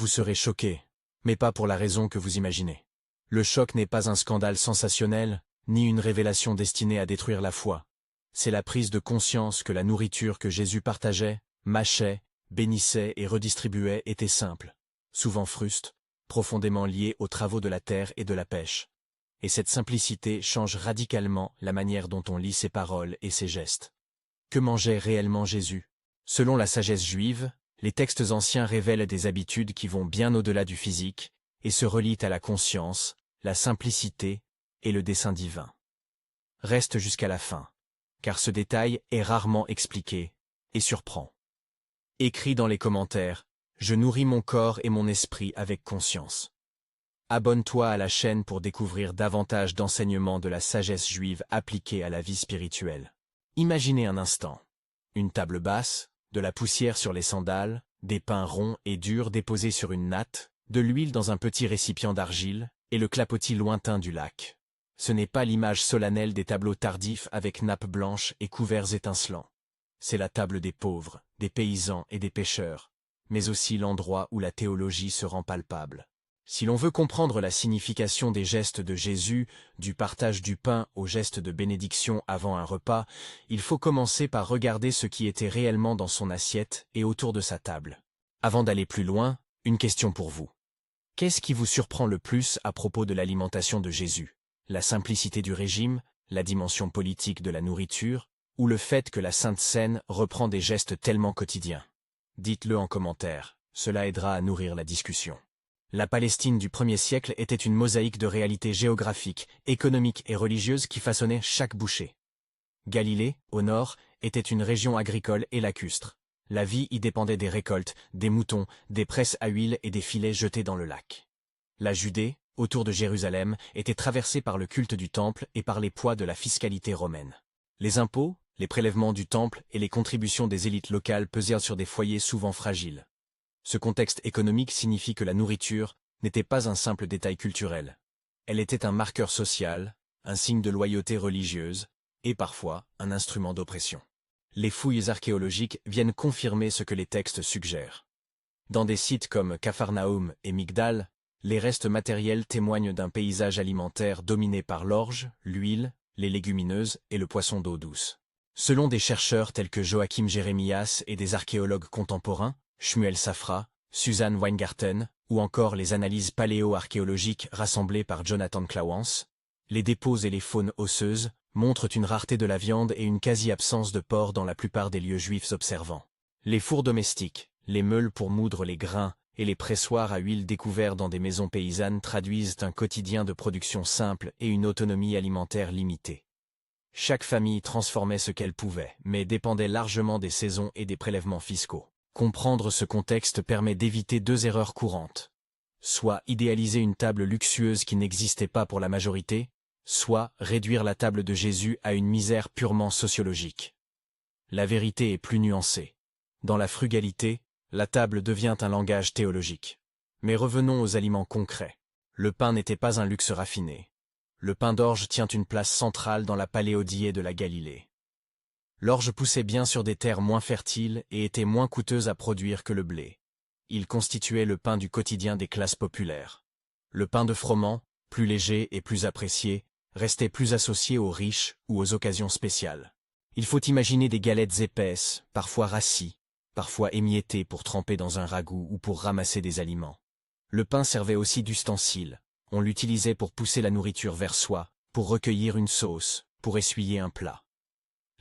vous serez choqués, mais pas pour la raison que vous imaginez. Le choc n'est pas un scandale sensationnel, ni une révélation destinée à détruire la foi. C'est la prise de conscience que la nourriture que Jésus partageait, mâchait, bénissait et redistribuait était simple, souvent fruste, profondément liée aux travaux de la terre et de la pêche. Et cette simplicité change radicalement la manière dont on lit ses paroles et ses gestes. Que mangeait réellement Jésus? Selon la sagesse juive, les textes anciens révèlent des habitudes qui vont bien au-delà du physique et se relient à la conscience, la simplicité et le dessein divin. Reste jusqu'à la fin, car ce détail est rarement expliqué et surprend. Écris dans les commentaires, je nourris mon corps et mon esprit avec conscience. Abonne-toi à la chaîne pour découvrir davantage d'enseignements de la sagesse juive appliqués à la vie spirituelle. Imaginez un instant. Une table basse, de la poussière sur les sandales, des pains ronds et durs déposés sur une natte, de l'huile dans un petit récipient d'argile, et le clapotis lointain du lac. Ce n'est pas l'image solennelle des tableaux tardifs avec nappes blanches et couverts étincelants. C'est la table des pauvres, des paysans et des pêcheurs, mais aussi l'endroit où la théologie se rend palpable. Si l'on veut comprendre la signification des gestes de Jésus, du partage du pain au geste de bénédiction avant un repas, il faut commencer par regarder ce qui était réellement dans son assiette et autour de sa table. Avant d'aller plus loin, une question pour vous. Qu'est-ce qui vous surprend le plus à propos de l'alimentation de Jésus? La simplicité du régime, la dimension politique de la nourriture, ou le fait que la Sainte Seine reprend des gestes tellement quotidiens? Dites-le en commentaire, cela aidera à nourrir la discussion. La Palestine du 1er siècle était une mosaïque de réalités géographiques, économiques et religieuses qui façonnaient chaque bouchée. Galilée, au nord, était une région agricole et lacustre. La vie y dépendait des récoltes, des moutons, des presses à huile et des filets jetés dans le lac. La Judée, autour de Jérusalem, était traversée par le culte du temple et par les poids de la fiscalité romaine. Les impôts, les prélèvements du temple et les contributions des élites locales pesaient sur des foyers souvent fragiles. Ce contexte économique signifie que la nourriture n'était pas un simple détail culturel. Elle était un marqueur social, un signe de loyauté religieuse, et parfois un instrument d'oppression. Les fouilles archéologiques viennent confirmer ce que les textes suggèrent. Dans des sites comme Capharnaüm et Migdal, les restes matériels témoignent d'un paysage alimentaire dominé par l'orge, l'huile, les légumineuses et le poisson d'eau douce. Selon des chercheurs tels que Joachim Jeremias et des archéologues contemporains, Shmuel Safra, Suzanne Weingarten, ou encore les analyses paléo-archéologiques rassemblées par Jonathan Clawans, les dépôts et les faunes osseuses montrent une rareté de la viande et une quasi-absence de porc dans la plupart des lieux juifs observants. Les fours domestiques, les meules pour moudre les grains et les pressoirs à huile découverts dans des maisons paysannes traduisent un quotidien de production simple et une autonomie alimentaire limitée. Chaque famille transformait ce qu'elle pouvait, mais dépendait largement des saisons et des prélèvements fiscaux. Comprendre ce contexte permet d'éviter deux erreurs courantes. Soit idéaliser une table luxueuse qui n'existait pas pour la majorité, soit réduire la table de Jésus à une misère purement sociologique. La vérité est plus nuancée. Dans la frugalité, la table devient un langage théologique. Mais revenons aux aliments concrets. Le pain n'était pas un luxe raffiné. Le pain d'orge tient une place centrale dans la paléodiée de la Galilée. L'orge poussait bien sur des terres moins fertiles et était moins coûteuse à produire que le blé. Il constituait le pain du quotidien des classes populaires. Le pain de froment, plus léger et plus apprécié, restait plus associé aux riches ou aux occasions spéciales. Il faut imaginer des galettes épaisses, parfois rassis, parfois émiettées pour tremper dans un ragoût ou pour ramasser des aliments. Le pain servait aussi d'ustensile. On l'utilisait pour pousser la nourriture vers soi, pour recueillir une sauce, pour essuyer un plat.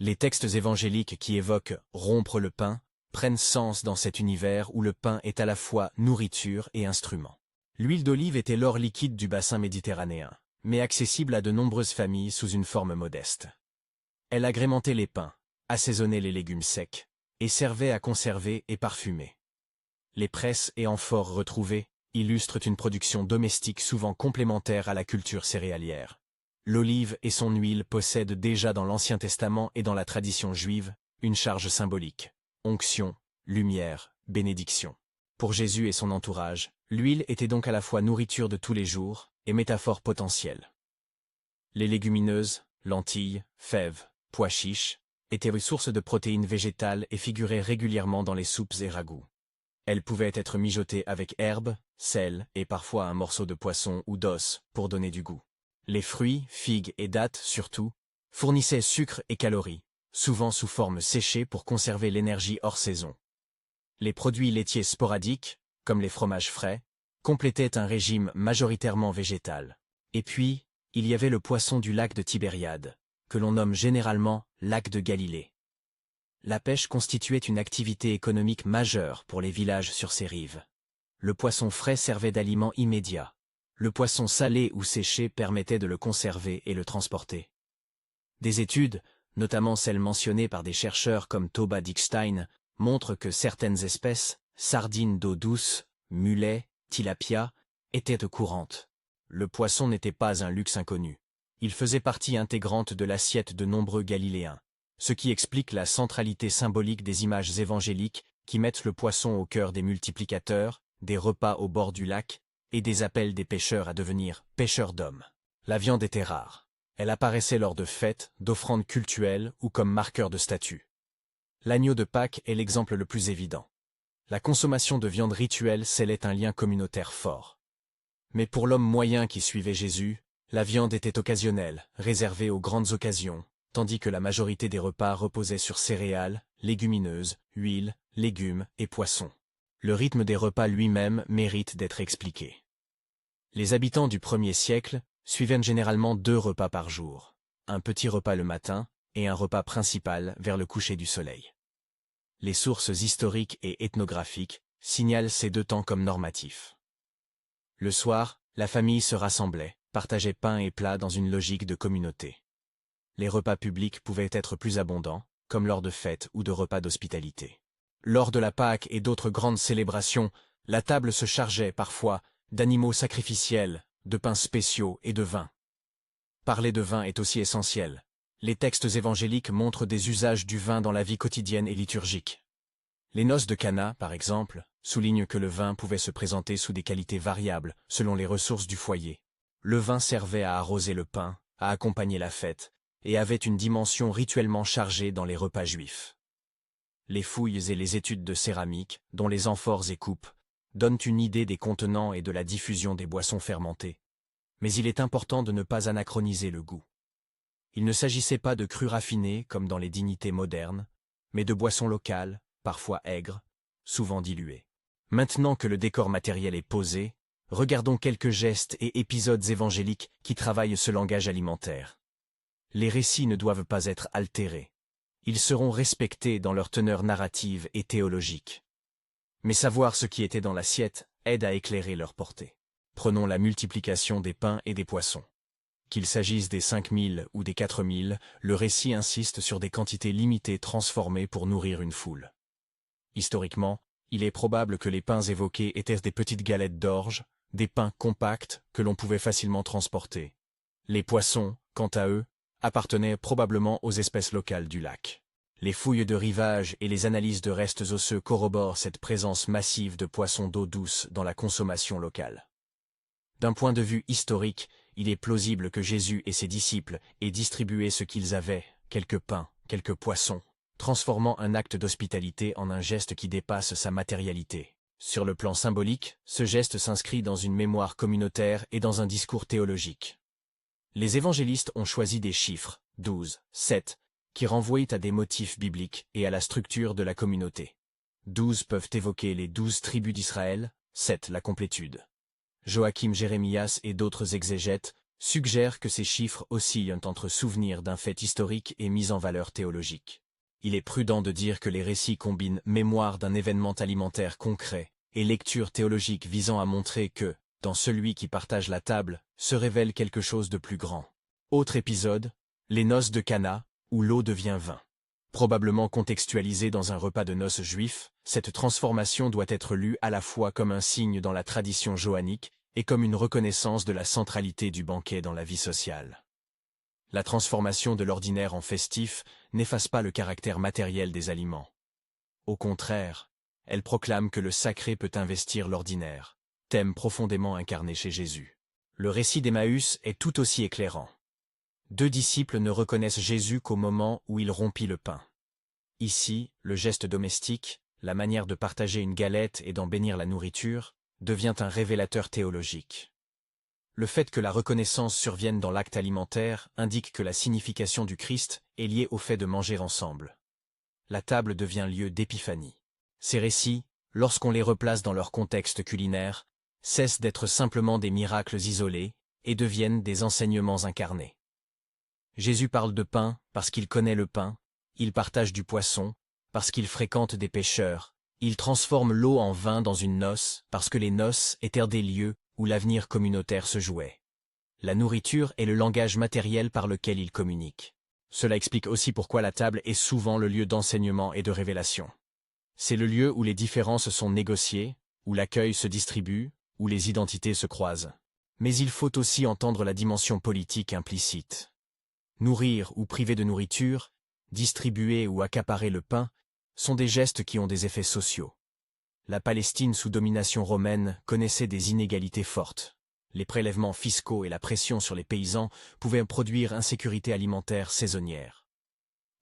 Les textes évangéliques qui évoquent « rompre le pain » prennent sens dans cet univers où le pain est à la fois nourriture et instrument. L'huile d'olive était l'or liquide du bassin méditerranéen, mais accessible à de nombreuses familles sous une forme modeste. Elle agrémentait les pains, assaisonnait les légumes secs, et servait à conserver et parfumer. Les presses et amphores retrouvées illustrent une production domestique souvent complémentaire à la culture céréalière. L'olive et son huile possèdent déjà dans l'Ancien Testament et dans la tradition juive une charge symbolique. Onction, lumière, bénédiction. Pour Jésus et son entourage, l'huile était donc à la fois nourriture de tous les jours et métaphore potentielle. Les légumineuses, lentilles, fèves, pois chiches, étaient sources de protéines végétales et figuraient régulièrement dans les soupes et ragoûts. Elles pouvaient être mijotées avec herbe, sel et parfois un morceau de poisson ou d'os pour donner du goût. Les fruits, figues et dattes surtout, fournissaient sucre et calories, souvent sous forme séchée pour conserver l'énergie hors saison. Les produits laitiers sporadiques, comme les fromages frais, complétaient un régime majoritairement végétal. Et puis, il y avait le poisson du lac de Tibériade, que l'on nomme généralement lac de Galilée. La pêche constituait une activité économique majeure pour les villages sur ses rives. Le poisson frais servait d'aliment immédiat. Le poisson salé ou séché permettait de le conserver et le transporter. Des études, notamment celles mentionnées par des chercheurs comme Toba Dickstein, montrent que certaines espèces, sardines d'eau douce, mulets, tilapia, étaient courantes. Le poisson n'était pas un luxe inconnu. Il faisait partie intégrante de l'assiette de nombreux Galiléens, ce qui explique la centralité symbolique des images évangéliques qui mettent le poisson au cœur des multiplicateurs, des repas au bord du lac, et des appels des pêcheurs à devenir pêcheurs d'hommes. La viande était rare. Elle apparaissait lors de fêtes, d'offrandes cultuelles ou comme marqueur de statut. L'agneau de Pâques est l'exemple le plus évident. La consommation de viande rituelle scellait un lien communautaire fort. Mais pour l'homme moyen qui suivait Jésus, la viande était occasionnelle, réservée aux grandes occasions, tandis que la majorité des repas reposaient sur céréales, légumineuses, huiles, légumes et poissons. Le rythme des repas lui-même mérite d'être expliqué. Les habitants du 1er siècle suivaient généralement 2 repas par jour, un petit repas le matin et un repas principal vers le coucher du soleil. Les sources historiques et ethnographiques signalent ces 2 temps comme normatifs. Le soir, la famille se rassemblait, partageait pain et plats dans une logique de communauté. Les repas publics pouvaient être plus abondants, comme lors de fêtes ou de repas d'hospitalité. Lors de la Pâque et d'autres grandes célébrations, la table se chargeait parfois d'animaux sacrificiels, de pains spéciaux et de vin. Parler de vin est aussi essentiel. Les textes évangéliques montrent des usages du vin dans la vie quotidienne et liturgique. Les noces de Cana, par exemple, soulignent que le vin pouvait se présenter sous des qualités variables selon les ressources du foyer. Le vin servait à arroser le pain, à accompagner la fête, et avait une dimension rituellement chargée dans les repas juifs. Les fouilles et les études de céramique, dont les amphores et coupes, donnent une idée des contenants et de la diffusion des boissons fermentées. Mais il est important de ne pas anachroniser le goût. Il ne s'agissait pas de crus raffinés comme dans les dignités modernes, mais de boissons locales, parfois aigres, souvent diluées. Maintenant que le décor matériel est posé, regardons quelques gestes et épisodes évangéliques qui travaillent ce langage alimentaire. Les récits ne doivent pas être altérés. Ils seront respectés dans leur teneur narrative et théologique. Mais savoir ce qui était dans l'assiette aide à éclairer leur portée. Prenons la multiplication des pains et des poissons. Qu'il s'agisse des 5000 ou des 4000, le récit insiste sur des quantités limitées transformées pour nourrir une foule. Historiquement, il est probable que les pains évoqués étaient des petites galettes d'orge, des pains compacts que l'on pouvait facilement transporter. Les poissons, quant à eux, appartenaient probablement aux espèces locales du lac. Les fouilles de rivage et les analyses de restes osseux corroborent cette présence massive de poissons d'eau douce dans la consommation locale. D'un point de vue historique, il est plausible que Jésus et ses disciples aient distribué ce qu'ils avaient, quelques pains, quelques poissons, transformant un acte d'hospitalité en un geste qui dépasse sa matérialité. Sur le plan symbolique, ce geste s'inscrit dans une mémoire communautaire et dans un discours théologique. Les évangélistes ont choisi des chiffres, 12, 7, qui renvoient à des motifs bibliques et à la structure de la communauté. 12 peuvent évoquer les 12 tribus d'Israël, 7 la complétude. Joachim Jérémias et d'autres exégètes suggèrent que ces chiffres oscillent entre souvenir d'un fait historique et mise en valeur théologique. Il est prudent de dire que les récits combinent mémoire d'un événement alimentaire concret et lecture théologique visant à montrer que, dans celui qui partage la table, se révèle quelque chose de plus grand. Autre épisode, les noces de Cana, où l'eau devient vin. Probablement contextualisée dans un repas de noces juif, cette transformation doit être lue à la fois comme un signe dans la tradition johannique et comme une reconnaissance de la centralité du banquet dans la vie sociale. La transformation de l'ordinaire en festif n'efface pas le caractère matériel des aliments. Au contraire, elle proclame que le sacré peut investir l'ordinaire, thème profondément incarné chez Jésus. Le récit d'Emmaüs est tout aussi éclairant. 2 disciples ne reconnaissent Jésus qu'au moment où il rompit le pain. Ici, le geste domestique, la manière de partager une galette et d'en bénir la nourriture, devient un révélateur théologique. Le fait que la reconnaissance survienne dans l'acte alimentaire indique que la signification du Christ est liée au fait de manger ensemble. La table devient lieu d'épiphanie. Ces récits, lorsqu'on les replace dans leur contexte culinaire, cessent d'être simplement des miracles isolés et deviennent des enseignements incarnés. Jésus parle de pain parce qu'il connaît le pain, il partage du poisson parce qu'il fréquente des pêcheurs, il transforme l'eau en vin dans une noce parce que les noces étaient des lieux où l'avenir communautaire se jouait. La nourriture est le langage matériel par lequel il communique. Cela explique aussi pourquoi la table est souvent le lieu d'enseignement et de révélation. C'est le lieu où les différences sont négociées, où l'accueil se distribue, où les identités se croisent. Mais il faut aussi entendre la dimension politique implicite. Nourrir ou priver de nourriture, distribuer ou accaparer le pain, sont des gestes qui ont des effets sociaux. La Palestine sous domination romaine connaissait des inégalités fortes. Les prélèvements fiscaux et la pression sur les paysans pouvaient produire insécurité alimentaire saisonnière.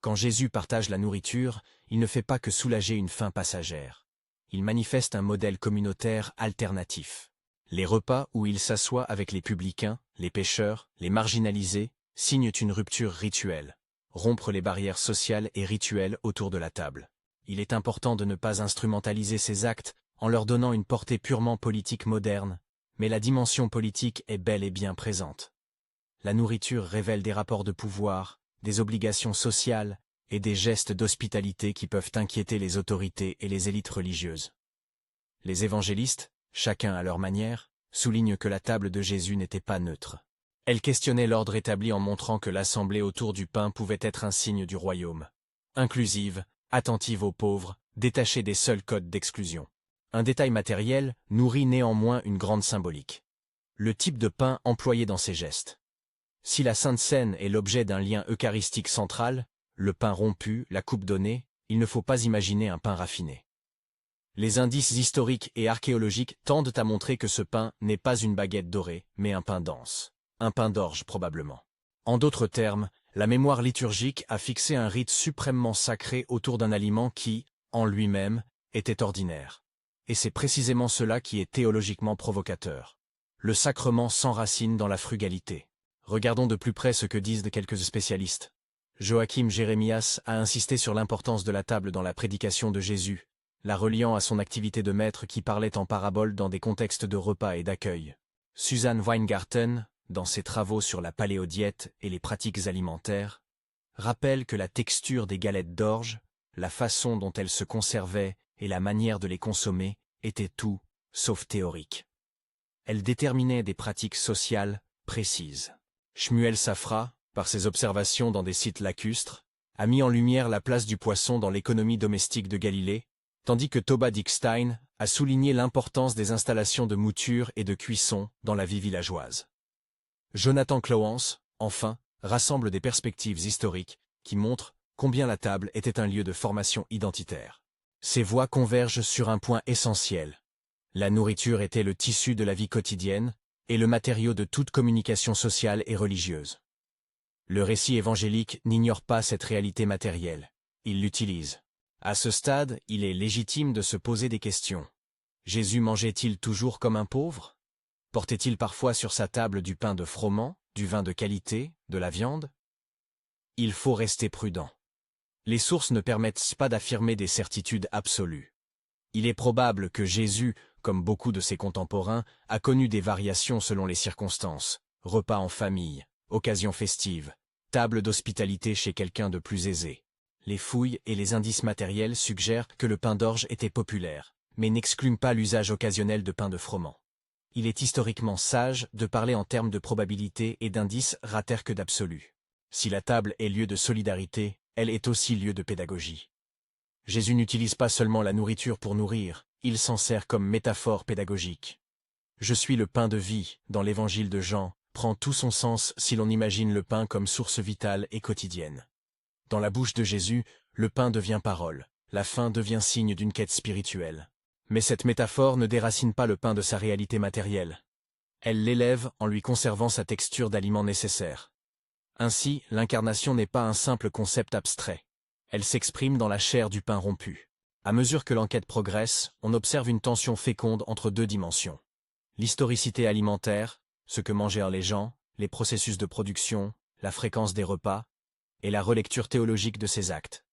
Quand Jésus partage la nourriture, il ne fait pas que soulager une faim passagère. Il manifeste un modèle communautaire alternatif. Les repas où il s'assoit avec les publicains, les pécheurs, les marginalisés, signent une rupture rituelle. Rompre les barrières sociales et rituelles autour de la table. Il est important de ne pas instrumentaliser ces actes en leur donnant une portée purement politique moderne, mais la dimension politique est bel et bien présente. La nourriture révèle des rapports de pouvoir, des obligations sociales et des gestes d'hospitalité qui peuvent inquiéter les autorités et les élites religieuses. Les évangélistes, chacun à leur manière, soulignent que la table de Jésus n'était pas neutre. Elle questionnait l'ordre établi en montrant que l'assemblée autour du pain pouvait être un signe du royaume. Inclusive, attentive aux pauvres, détachée des seuls codes d'exclusion. Un détail matériel nourrit néanmoins une grande symbolique. Le type de pain employé dans ces gestes. Si la Sainte Seine est l'objet d'un lien eucharistique central, le pain rompu, la coupe donnée, il ne faut pas imaginer un pain raffiné. Les indices historiques et archéologiques tendent à montrer que ce pain n'est pas une baguette dorée, mais un pain dense. Un pain d'orge probablement. En d'autres termes, la mémoire liturgique a fixé un rite suprêmement sacré autour d'un aliment qui, en lui-même, était ordinaire. Et c'est précisément cela qui est théologiquement provocateur. Le sacrement s'enracine dans la frugalité. Regardons de plus près ce que disent quelques spécialistes. Joachim Jérémias a insisté sur l'importance de la table dans la prédication de Jésus, la reliant à son activité de maître qui parlait en parabole dans des contextes de repas et d'accueil. Suzanne Weingarten, dans ses travaux sur la paléodiète et les pratiques alimentaires, rappelle que la texture des galettes d'orge, la façon dont elles se conservaient et la manière de les consommer étaient tout, sauf théoriques. Elle déterminait des pratiques sociales précises. Shmuel Safra, par ses observations dans des sites lacustres, a mis en lumière la place du poisson dans l'économie domestique de Galilée, tandis que Toba Dickstein a souligné l'importance des installations de mouture et de cuisson dans la vie villageoise. Jonathan Clowens, enfin, rassemble des perspectives historiques qui montrent combien la table était un lieu de formation identitaire. Ces voix convergent sur un point essentiel. La nourriture était le tissu de la vie quotidienne et le matériau de toute communication sociale et religieuse. Le récit évangélique n'ignore pas cette réalité matérielle, il l'utilise. À ce stade, il est légitime de se poser des questions. Jésus mangeait-il toujours comme un pauvre ? Portait-il parfois sur sa table du pain de froment, du vin de qualité, de la viande ? Il faut rester prudent. Les sources ne permettent pas d'affirmer des certitudes absolues. Il est probable que Jésus, comme beaucoup de ses contemporains, a connu des variations selon les circonstances, repas en famille, occasions festives, table d'hospitalité chez quelqu'un de plus aisé. Les fouilles et les indices matériels suggèrent que le pain d'orge était populaire, mais n'excluent pas l'usage occasionnel de pain de froment. Il est historiquement sage de parler en termes de probabilité et d'indices rather que d'absolu. Si la table est lieu de solidarité, elle est aussi lieu de pédagogie. Jésus n'utilise pas seulement la nourriture pour nourrir, il s'en sert comme métaphore pédagogique. « Je suis le pain de vie » dans l'évangile de Jean, prend tout son sens si l'on imagine le pain comme source vitale et quotidienne. Dans la bouche de Jésus, le pain devient parole, la faim devient signe d'une quête spirituelle. Mais cette métaphore ne déracine pas le pain de sa réalité matérielle. Elle l'élève en lui conservant sa texture d'aliment nécessaire. Ainsi, l'incarnation n'est pas un simple concept abstrait. Elle s'exprime dans la chair du pain rompu. À mesure que l'enquête progresse, on observe une tension féconde entre deux dimensions. L'historicité alimentaire, ce que mangèrent les gens, les processus de production, la fréquence des repas, et la relecture théologique de ces actes.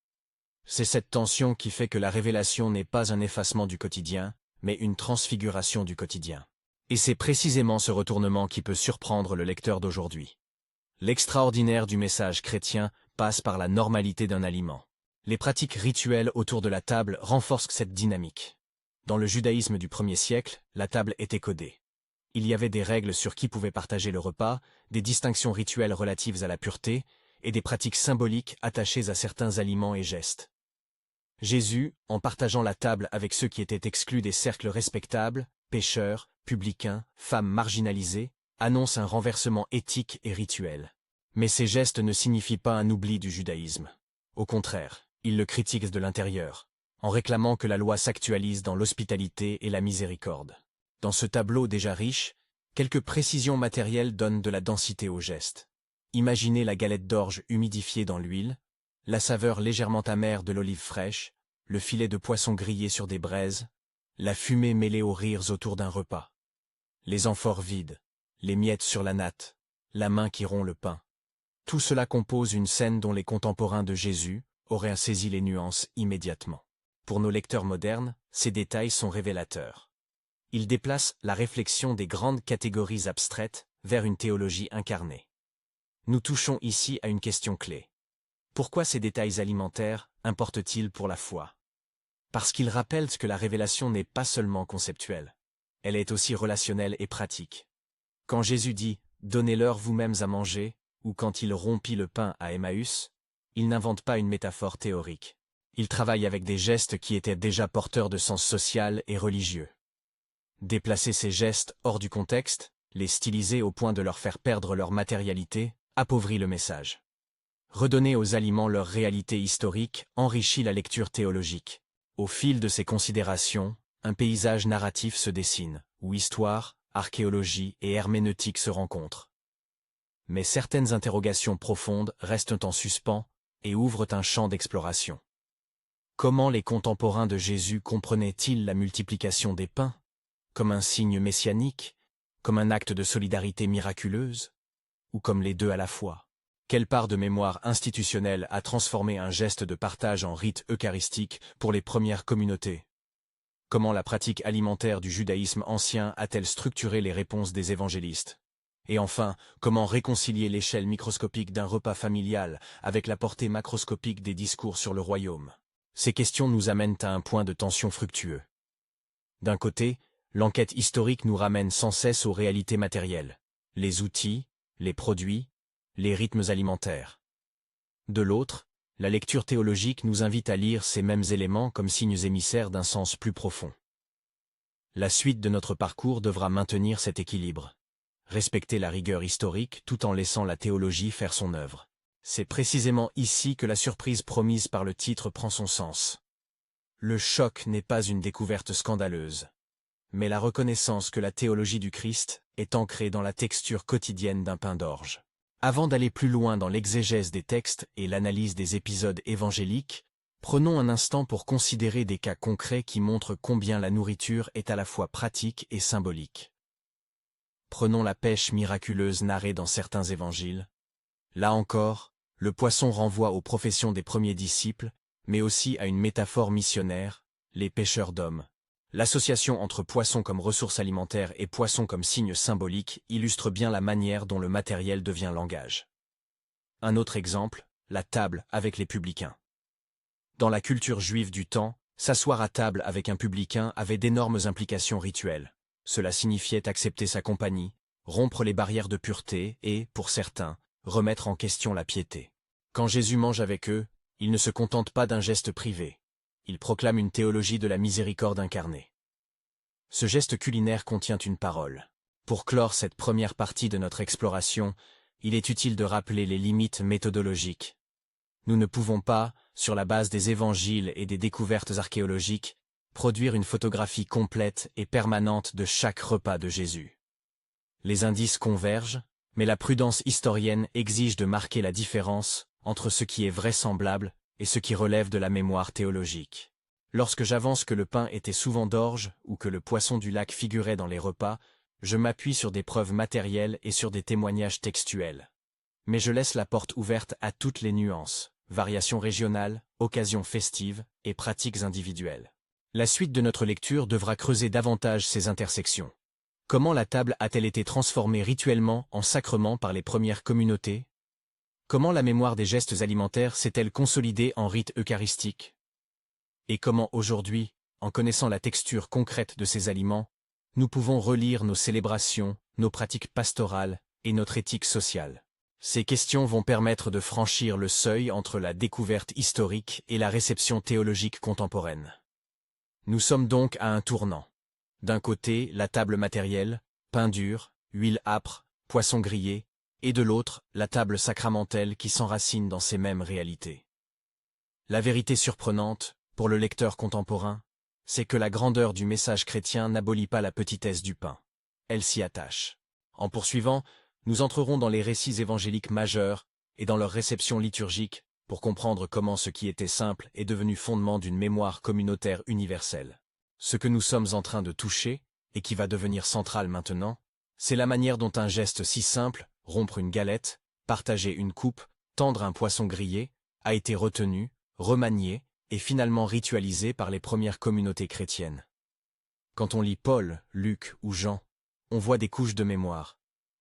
C'est cette tension qui fait que la révélation n'est pas un effacement du quotidien, mais une transfiguration du quotidien. Et c'est précisément ce retournement qui peut surprendre le lecteur d'aujourd'hui. L'extraordinaire du message chrétien passe par la normalité d'un aliment. Les pratiques rituelles autour de la table renforcent cette dynamique. Dans le judaïsme du 1er siècle, la table était codée. Il y avait des règles sur qui pouvait partager le repas, des distinctions rituelles relatives à la pureté, et des pratiques symboliques attachées à certains aliments et gestes. Jésus, en partageant la table avec ceux qui étaient exclus des cercles respectables, pécheurs, publicains, femmes marginalisées, annonce un renversement éthique et rituel. Mais ces gestes ne signifient pas un oubli du judaïsme. Au contraire, il le critique de l'intérieur, en réclamant que la loi s'actualise dans l'hospitalité et la miséricorde. Dans ce tableau déjà riche, quelques précisions matérielles donnent de la densité au geste. Imaginez la galette d'orge humidifiée dans l'huile, la saveur légèrement amère de l'olive fraîche, le filet de poisson grillé sur des braises, la fumée mêlée aux rires autour d'un repas. Les amphores vides, les miettes sur la natte, la main qui rompt le pain. Tout cela compose une scène dont les contemporains de Jésus auraient saisi les nuances immédiatement. Pour nos lecteurs modernes, ces détails sont révélateurs. Ils déplacent la réflexion des grandes catégories abstraites vers une théologie incarnée. Nous touchons ici à une question clé. Pourquoi ces détails alimentaires importent-ils pour la foi? Parce qu'ils rappellent que la révélation n'est pas seulement conceptuelle. Elle est aussi relationnelle et pratique. Quand Jésus dit « Donnez-leur vous-mêmes à manger » ou quand il rompit le pain à Emmaüs, il n'invente pas une métaphore théorique. Il travaille avec des gestes qui étaient déjà porteurs de sens social et religieux. Déplacer ces gestes hors du contexte, les styliser au point de leur faire perdre leur matérialité, appauvrit le message. Redonner aux aliments leur réalité historique enrichit la lecture théologique. Au fil de ces considérations, un paysage narratif se dessine, où histoire, archéologie et herméneutique se rencontrent. Mais certaines interrogations profondes restent en suspens et ouvrent un champ d'exploration. Comment les contemporains de Jésus comprenaient-ils la multiplication des pains? Comme un signe messianique? Comme un acte de solidarité miraculeuse? Ou comme les deux à la fois? Quelle part de mémoire institutionnelle a transformé un geste de partage en rite eucharistique pour les premières communautés? Comment la pratique alimentaire du judaïsme ancien a-t-elle structuré les réponses des évangélistes? Et enfin, comment réconcilier l'échelle microscopique d'un repas familial avec la portée macroscopique des discours sur le royaume? Ces questions nous amènent à un point de tension fructueux. D'un côté, l'enquête historique nous ramène sans cesse aux réalités matérielles, les outils, les produits, les rythmes alimentaires. De l'autre, la lecture théologique nous invite à lire ces mêmes éléments comme signes émissaires d'un sens plus profond. La suite de notre parcours devra maintenir cet équilibre. Respecter la rigueur historique tout en laissant la théologie faire son œuvre. C'est précisément ici que la surprise promise par le titre prend son sens. Le choc n'est pas une découverte scandaleuse, mais la reconnaissance que la théologie du Christ est ancrée dans la texture quotidienne d'un pain d'orge. Avant d'aller plus loin dans l'exégèse des textes et l'analyse des épisodes évangéliques, prenons un instant pour considérer des cas concrets qui montrent combien la nourriture est à la fois pratique et symbolique. Prenons la pêche miraculeuse narrée dans certains évangiles. Là encore, le poisson renvoie aux professions des premiers disciples, mais aussi à une métaphore missionnaire, les pêcheurs d'hommes. L'association entre poisson comme ressource alimentaire et poisson comme signe symbolique illustre bien la manière dont le matériel devient langage. Un autre exemple, la table avec les publicains. Dans la culture juive du temps, s'asseoir à table avec un publicain avait d'énormes implications rituelles. Cela signifiait accepter sa compagnie, rompre les barrières de pureté et, pour certains, remettre en question la piété. Quand Jésus mange avec eux, il ne se contente pas d'un geste privé. Il proclame une théologie de la miséricorde incarnée. Ce geste culinaire contient une parole. Pour clore cette première partie de notre exploration, il est utile de rappeler les limites méthodologiques. Nous ne pouvons pas, sur la base des évangiles et des découvertes archéologiques, produire une photographie complète et permanente de chaque repas de Jésus. Les indices convergent, mais la prudence historienne exige de marquer la différence entre ce qui est vraisemblable et ce qui relève de la mémoire théologique. Lorsque j'avance que le pain était souvent d'orge ou que le poisson du lac figurait dans les repas, je m'appuie sur des preuves matérielles et sur des témoignages textuels. Mais je laisse la porte ouverte à toutes les nuances, variations régionales, occasions festives et pratiques individuelles. La suite de notre lecture devra creuser davantage ces intersections. Comment la table a-t-elle été transformée rituellement en sacrement par les premières communautés? Comment la mémoire des gestes alimentaires s'est-elle consolidée en rites eucharistiques? Et comment aujourd'hui, en connaissant la texture concrète de ces aliments, nous pouvons relire nos célébrations, nos pratiques pastorales et notre éthique sociale? Ces questions vont permettre de franchir le seuil entre la découverte historique et la réception théologique contemporaine. Nous sommes donc à un tournant. D'un côté, la table matérielle, pain dur, huile âpre, poisson grillé, et de l'autre, la table sacramentelle qui s'enracine dans ces mêmes réalités. La vérité surprenante, pour le lecteur contemporain, c'est que la grandeur du message chrétien n'abolit pas la petitesse du pain. Elle s'y attache. En poursuivant, nous entrerons dans les récits évangéliques majeurs et dans leur réception liturgique pour comprendre comment ce qui était simple est devenu fondement d'une mémoire communautaire universelle. Ce que nous sommes en train de toucher, et qui va devenir central maintenant, c'est la manière dont un geste si simple, rompre une galette, partager une coupe, tendre un poisson grillé, a été retenu, remanié et finalement ritualisé par les premières communautés chrétiennes. Quand on lit Paul, Luc ou Jean, on voit des couches de mémoire,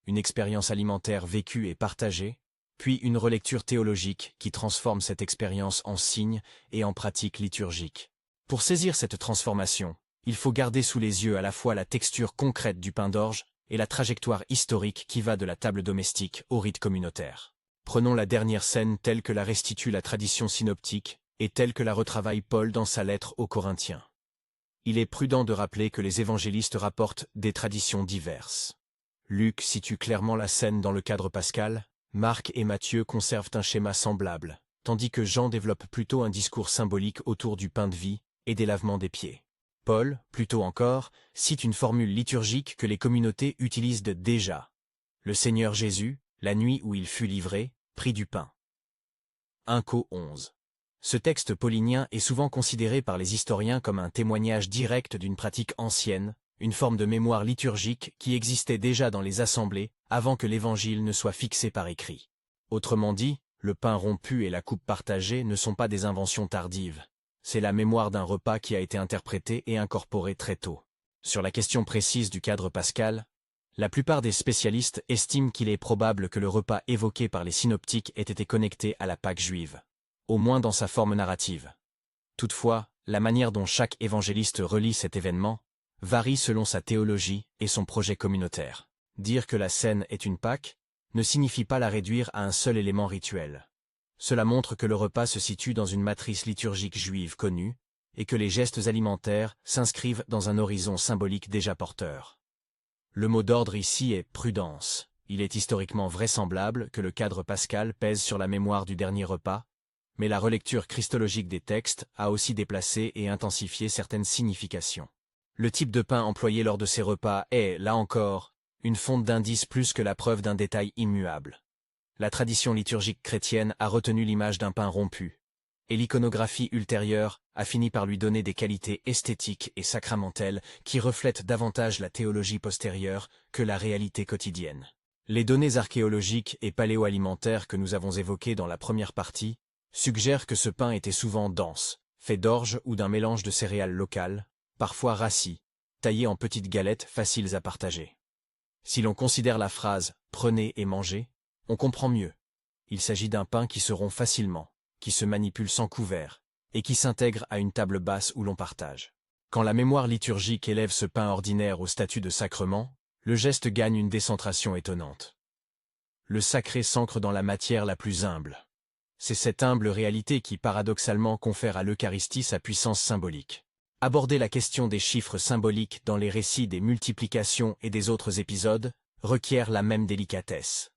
une expérience alimentaire vécue et partagée, puis une relecture théologique qui transforme cette expérience en signe et en pratique liturgique. Pour saisir cette transformation, il faut garder sous les yeux à la fois la texture concrète du pain d'orge et la trajectoire historique qui va de la table domestique au rite communautaire. Prenons la dernière scène telle que la restitue la tradition synoptique et telle que la retravaille Paul dans sa lettre aux Corinthiens. Il est prudent de rappeler que les évangélistes rapportent des traditions diverses. Luc situe clairement la scène dans le cadre pascal, Marc et Matthieu conservent un schéma semblable, tandis que Jean développe plutôt un discours symbolique autour du pain de vie et des lavements des pieds. Paul, plus tôt encore, cite une formule liturgique que les communautés utilisent déjà. Le Seigneur Jésus, la nuit où il fut livré, prit du pain. 1 Cor 11. Ce texte paulinien est souvent considéré par les historiens comme un témoignage direct d'une pratique ancienne, une forme de mémoire liturgique qui existait déjà dans les assemblées avant que l'Évangile ne soit fixé par écrit. Autrement dit, le pain rompu et la coupe partagée ne sont pas des inventions tardives. C'est la mémoire d'un repas qui a été interprété et incorporé très tôt. Sur la question précise du cadre pascal, la plupart des spécialistes estiment qu'il est probable que le repas évoqué par les synoptiques ait été connecté à la Pâque juive, au moins dans sa forme narrative. Toutefois, la manière dont chaque évangéliste relie cet événement varie selon sa théologie et son projet communautaire. Dire que la scène est une Pâque ne signifie pas la réduire à un seul élément rituel. Cela montre que le repas se situe dans une matrice liturgique juive connue et que les gestes alimentaires s'inscrivent dans un horizon symbolique déjà porteur. Le mot d'ordre ici est « prudence ». Il est historiquement vraisemblable que le cadre pascal pèse sur la mémoire du dernier repas, mais la relecture christologique des textes a aussi déplacé et intensifié certaines significations. Le type de pain employé lors de ces repas est, là encore, une fonte d'indices plus que la preuve d'un détail immuable. La tradition liturgique chrétienne a retenu l'image d'un pain rompu, et l'iconographie ultérieure a fini par lui donner des qualités esthétiques et sacramentelles qui reflètent davantage la théologie postérieure que la réalité quotidienne. Les données archéologiques et paléoalimentaires que nous avons évoquées dans la première partie suggèrent que ce pain était souvent dense, fait d'orge ou d'un mélange de céréales locales, parfois rassis, taillé en petites galettes faciles à partager. Si l'on considère la phrase « prenez et mangez », on comprend mieux. Il s'agit d'un pain qui se rompt facilement, qui se manipule sans couvert, et qui s'intègre à une table basse où l'on partage. Quand la mémoire liturgique élève ce pain ordinaire au statut de sacrement, le geste gagne une décentration étonnante. Le sacré s'ancre dans la matière la plus humble. C'est cette humble réalité qui paradoxalement confère à l'Eucharistie sa puissance symbolique. Aborder la question des chiffres symboliques dans les récits des multiplications et des autres épisodes requiert la même délicatesse.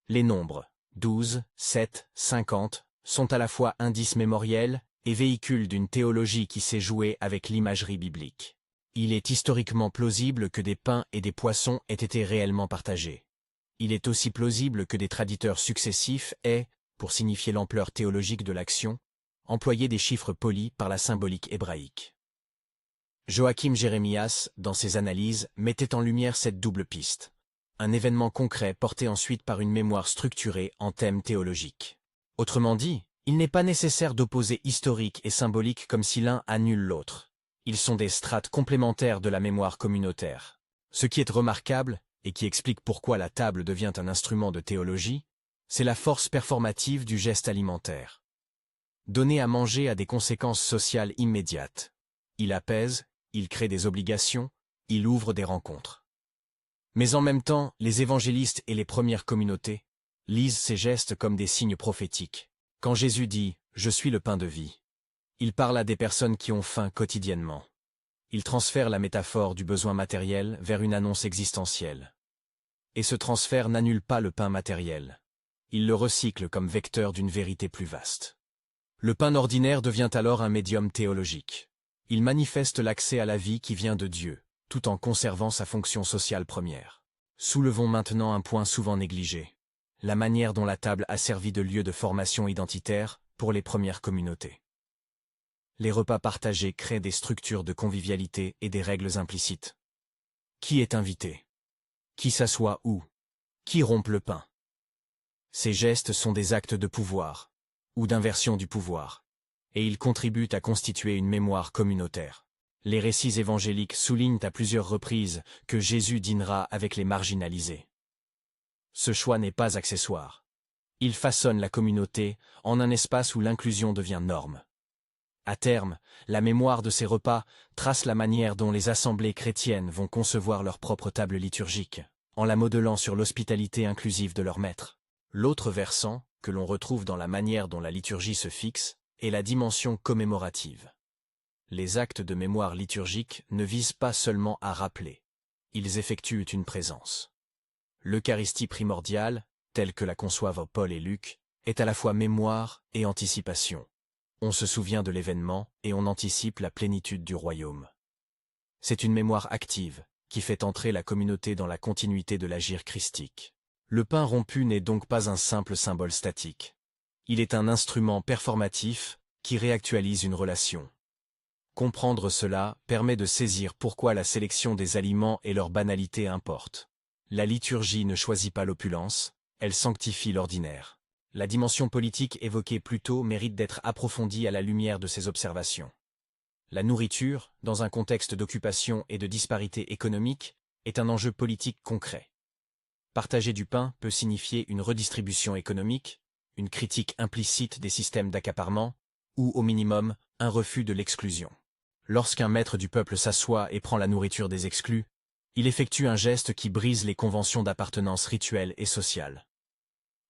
Les nombres 12, 7, 50 sont à la fois indices mémoriels et véhicules d'une théologie qui s'est jouée avec l'imagerie biblique. Il est historiquement plausible que des pains et des poissons aient été réellement partagés. Il est aussi plausible que des traditeurs successifs aient, pour signifier l'ampleur théologique de l'action, employer des chiffres polis par la symbolique hébraïque. Joachim Jérémias, dans ses analyses, mettait en lumière cette double piste. Un événement concret porté ensuite par une mémoire structurée en thèmes théologiques. Autrement dit, il n'est pas nécessaire d'opposer historique et symbolique comme si l'un annule l'autre. Ils sont des strates complémentaires de la mémoire communautaire. Ce qui est remarquable, et qui explique pourquoi la table devient un instrument de théologie, c'est la force performative du geste alimentaire. Donner à manger a des conséquences sociales immédiates. Il apaise, il crée des obligations, il ouvre des rencontres. Mais en même temps, les évangélistes et les premières communautés lisent ces gestes comme des signes prophétiques. Quand Jésus dit « Je suis le pain de vie », il parle à des personnes qui ont faim quotidiennement. Il transfère la métaphore du besoin matériel vers une annonce existentielle. Et ce transfert n'annule pas le pain matériel. Il le recycle comme vecteur d'une vérité plus vaste. Le pain ordinaire devient alors un médium théologique. Il manifeste l'accès à la vie qui vient de Dieu, tout en conservant sa fonction sociale première. Soulevons maintenant un point souvent négligé. La manière dont la table a servi de lieu de formation identitaire pour les premières communautés. Les repas partagés créent des structures de convivialité et des règles implicites. Qui est invité? Qui s'assoit où? Qui rompt le pain? Ces gestes sont des actes de pouvoir, ou d'inversion du pouvoir, et ils contribuent à constituer une mémoire communautaire. Les récits évangéliques soulignent à plusieurs reprises que Jésus dînera avec les marginalisés. Ce choix n'est pas accessoire. Il façonne la communauté en un espace où l'inclusion devient norme. À terme, la mémoire de ces repas trace la manière dont les assemblées chrétiennes vont concevoir leur propre table liturgique, en la modelant sur l'hospitalité inclusive de leur maître. L'autre versant, que l'on retrouve dans la manière dont la liturgie se fixe, est la dimension commémorative. Les actes de mémoire liturgique ne visent pas seulement à rappeler, ils effectuent une présence. L'Eucharistie primordiale, telle que la conçoivent Paul et Luc, est à la fois mémoire et anticipation. On se souvient de l'événement et on anticipe la plénitude du royaume. C'est une mémoire active, qui fait entrer la communauté dans la continuité de l'agir christique. Le pain rompu n'est donc pas un simple symbole statique. Il est un instrument performatif qui réactualise une relation. Comprendre cela permet de saisir pourquoi la sélection des aliments et leur banalité importe. La liturgie ne choisit pas l'opulence, elle sanctifie l'ordinaire. La dimension politique évoquée plus tôt mérite d'être approfondie à la lumière de ces observations. La nourriture, dans un contexte d'occupation et de disparité économique, est un enjeu politique concret. Partager du pain peut signifier une redistribution économique, une critique implicite des systèmes d'accaparement, ou au minimum, un refus de l'exclusion. Lorsqu'un maître du peuple s'assoit et prend la nourriture des exclus, il effectue un geste qui brise les conventions d'appartenance rituelle et sociale.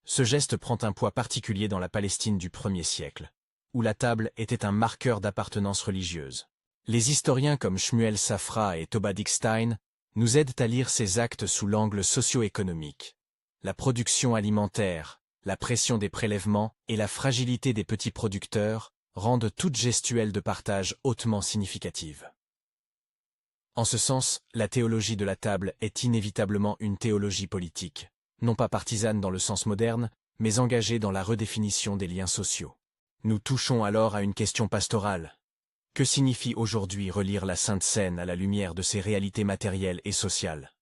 Ce geste prend un poids particulier dans la Palestine du 1er siècle, où la table était un marqueur d'appartenance religieuse. Les historiens comme Shmuel Safra et Toba Dickstein nous aident à lire ces actes sous l'angle socio-économique. La production alimentaire, la pression des prélèvements et la fragilité des petits producteurs rendent toute gestuelle de partage hautement significative. En ce sens, la théologie de la table est inévitablement une théologie politique, non pas partisane dans le sens moderne, mais engagée dans la redéfinition des liens sociaux. Nous touchons alors à une question pastorale. Que signifie aujourd'hui relire la Sainte Seine à la lumière de ses réalités matérielles et sociales?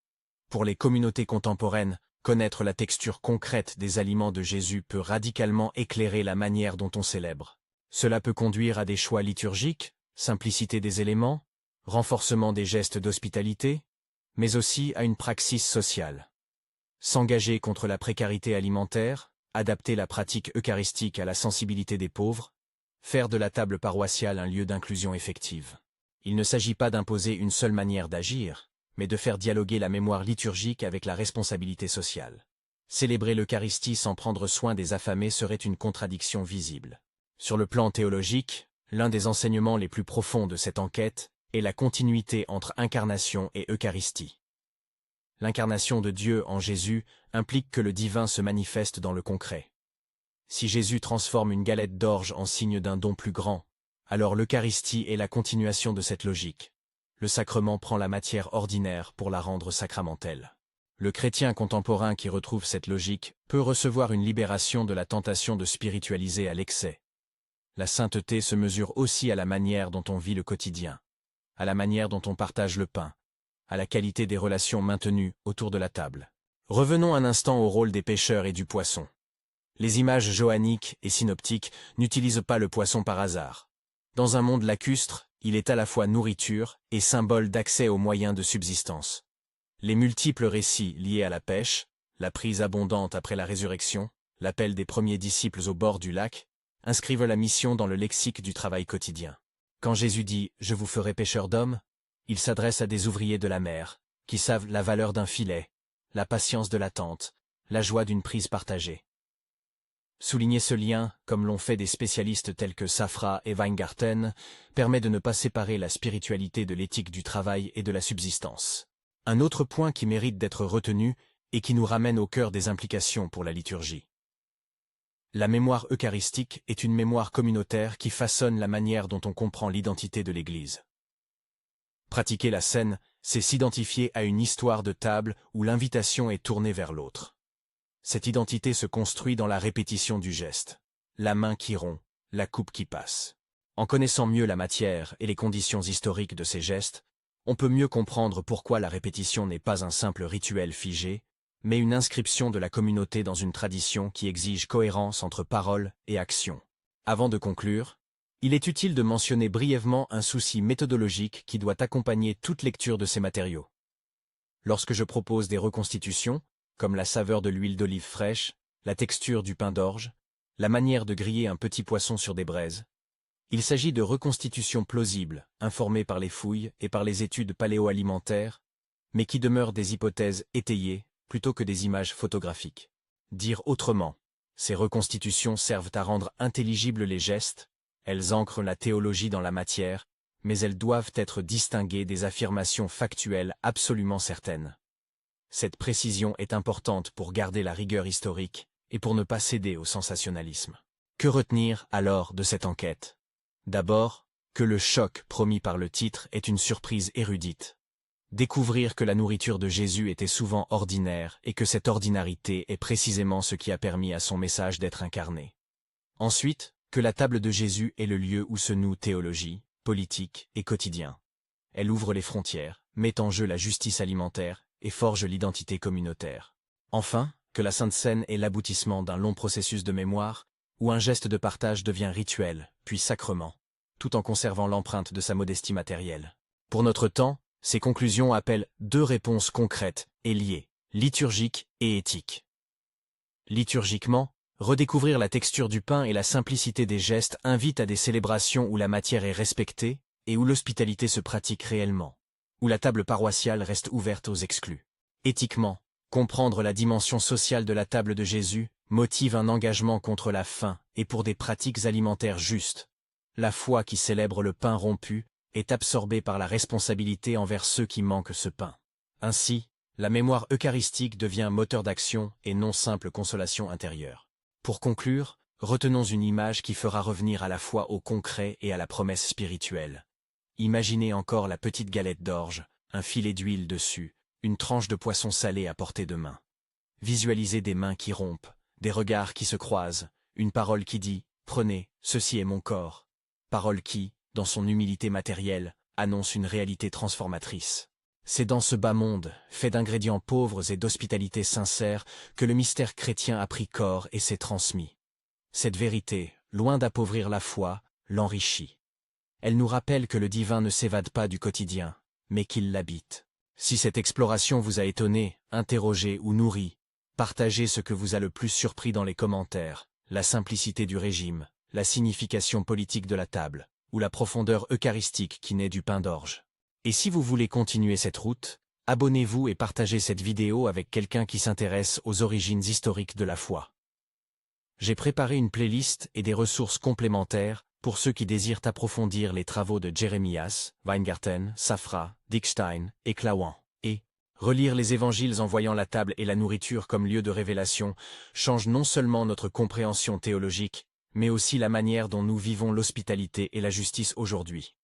Pour les communautés contemporaines, connaître la texture concrète des aliments de Jésus peut radicalement éclairer la manière dont on célèbre. Cela peut conduire à des choix liturgiques, simplicité des éléments, renforcement des gestes d'hospitalité, mais aussi à une praxis sociale. S'engager contre la précarité alimentaire, adapter la pratique eucharistique à la sensibilité des pauvres, faire de la table paroissiale un lieu d'inclusion effective. Il ne s'agit pas d'imposer une seule manière d'agir, mais de faire dialoguer la mémoire liturgique avec la responsabilité sociale. Célébrer l'Eucharistie sans prendre soin des affamés serait une contradiction visible. Sur le plan théologique, l'un des enseignements les plus profonds de cette enquête est la continuité entre incarnation et Eucharistie. L'incarnation de Dieu en Jésus implique que le divin se manifeste dans le concret. Si Jésus transforme une galette d'orge en signe d'un don plus grand, alors l'Eucharistie est la continuation de cette logique. Le sacrement prend la matière ordinaire pour la rendre sacramentelle. Le chrétien contemporain qui retrouve cette logique peut recevoir une libération de la tentation de spiritualiser à l'excès. la sainteté se mesure aussi à la manière dont on vit le quotidien, à la manière dont on partage le pain, à la qualité des relations maintenues autour de la table. Revenons un instant au rôle des pêcheurs et du poisson. Les images johanniques et synoptiques n'utilisent pas le poisson par hasard. Dans un monde lacustre, il est à la fois nourriture et symbole d'accès aux moyens de subsistance. Les multiples récits liés à la pêche, la prise abondante après la résurrection, l'appel des premiers disciples au bord du lac, inscrivent la mission dans le lexique du travail quotidien. Quand Jésus dit « Je vous ferai pêcheurs d'hommes », il s'adresse à des ouvriers de la mer, qui savent la valeur d'un filet, la patience de l'attente, la joie d'une prise partagée. Souligner ce lien, comme l'ont fait des spécialistes tels que Safra et Weingarten, permet de ne pas séparer la spiritualité de l'éthique du travail et de la subsistance. Un autre point qui mérite d'être retenu et qui nous ramène au cœur des implications pour la liturgie. La mémoire eucharistique est une mémoire communautaire qui façonne la manière dont on comprend l'identité de l'Église. Pratiquer la scène, c'est s'identifier à une histoire de table où l'invitation est tournée vers l'autre. Cette identité se construit dans la répétition du geste, la main qui rompt, la coupe qui passe. En connaissant mieux la matière et les conditions historiques de ces gestes, on peut mieux comprendre pourquoi la répétition n'est pas un simple rituel figé, mais une inscription de la communauté dans une tradition qui exige cohérence entre parole et action. Avant de conclure, il est utile de mentionner brièvement un souci méthodologique qui doit accompagner toute lecture de ces matériaux. Lorsque je propose des reconstitutions, comme la saveur de l'huile d'olive fraîche, la texture du pain d'orge, la manière de griller un petit poisson sur des braises, il s'agit de reconstitutions plausibles, informées par les fouilles et par les études paléo-alimentaires, mais qui demeurent des hypothèses étayées plutôt que des images photographiques. Dire autrement, ces reconstitutions servent à rendre intelligibles les gestes, elles ancrent la théologie dans la matière, mais elles doivent être distinguées des affirmations factuelles absolument certaines. Cette précision est importante pour garder la rigueur historique et pour ne pas céder au sensationnalisme. Que retenir alors de cette enquête? D'abord, que le choc promis par le titre est une surprise érudite. Découvrir que la nourriture de Jésus était souvent ordinaire et que cette ordinarité est précisément ce qui a permis à son message d'être incarné. Ensuite, que la table de Jésus est le lieu où se noue théologie, politique et quotidien. Elle ouvre les frontières, met en jeu la justice alimentaire et forge l'identité communautaire. Enfin, que la Sainte Seine est l'aboutissement d'un long processus de mémoire, où un geste de partage devient rituel, puis sacrement, tout en conservant l'empreinte de sa modestie matérielle. Pour notre temps, ces conclusions appellent deux réponses concrètes et liées, liturgiques et éthiques. Liturgiquement, redécouvrir la texture du pain et la simplicité des gestes invite à des célébrations où la matière est respectée et où l'hospitalité se pratique réellement, où la table paroissiale reste ouverte aux exclus. Éthiquement, comprendre la dimension sociale de la table de Jésus motive un engagement contre la faim et pour des pratiques alimentaires justes. La foi qui célèbre le pain rompu est absorbée par la responsabilité envers ceux qui manquent ce pain. Ainsi, la mémoire eucharistique devient moteur d'action et non simple consolation intérieure. Pour conclure, retenons une image qui fera revenir à la fois au concret et à la promesse spirituelle. Imaginez encore la petite galette d'orge, un filet d'huile dessus, une tranche de poisson salé à portée de main. Visualisez des mains qui rompent, des regards qui se croisent, une parole qui dit « Prenez, ceci est mon corps », parole qui, dans son humilité matérielle, annonce une réalité transformatrice. C'est dans ce bas monde, fait d'ingrédients pauvres et d'hospitalité sincère, que le mystère chrétien a pris corps et s'est transmis. Cette vérité, loin d'appauvrir la foi, l'enrichit. Elle nous rappelle que le divin ne s'évade pas du quotidien, mais qu'il l'habite. Si cette exploration vous a étonné, interrogé ou nourri, partagez ce que vous a le plus surpris dans les commentaires, la simplicité du régime, la signification politique de la table, ou la profondeur eucharistique qui naît du pain d'orge. Et si vous voulez continuer cette route, abonnez-vous et partagez cette vidéo avec quelqu'un qui s'intéresse aux origines historiques de la foi. J'ai préparé une playlist et des ressources complémentaires pour ceux qui désirent approfondir les travaux de Jeremias, Weingarten, Safra, Dickstein et Clauan. Et relire les évangiles en voyant la table et la nourriture comme lieu de révélation change non seulement notre compréhension théologique, mais aussi la manière dont nous vivons l'hospitalité et la justice aujourd'hui.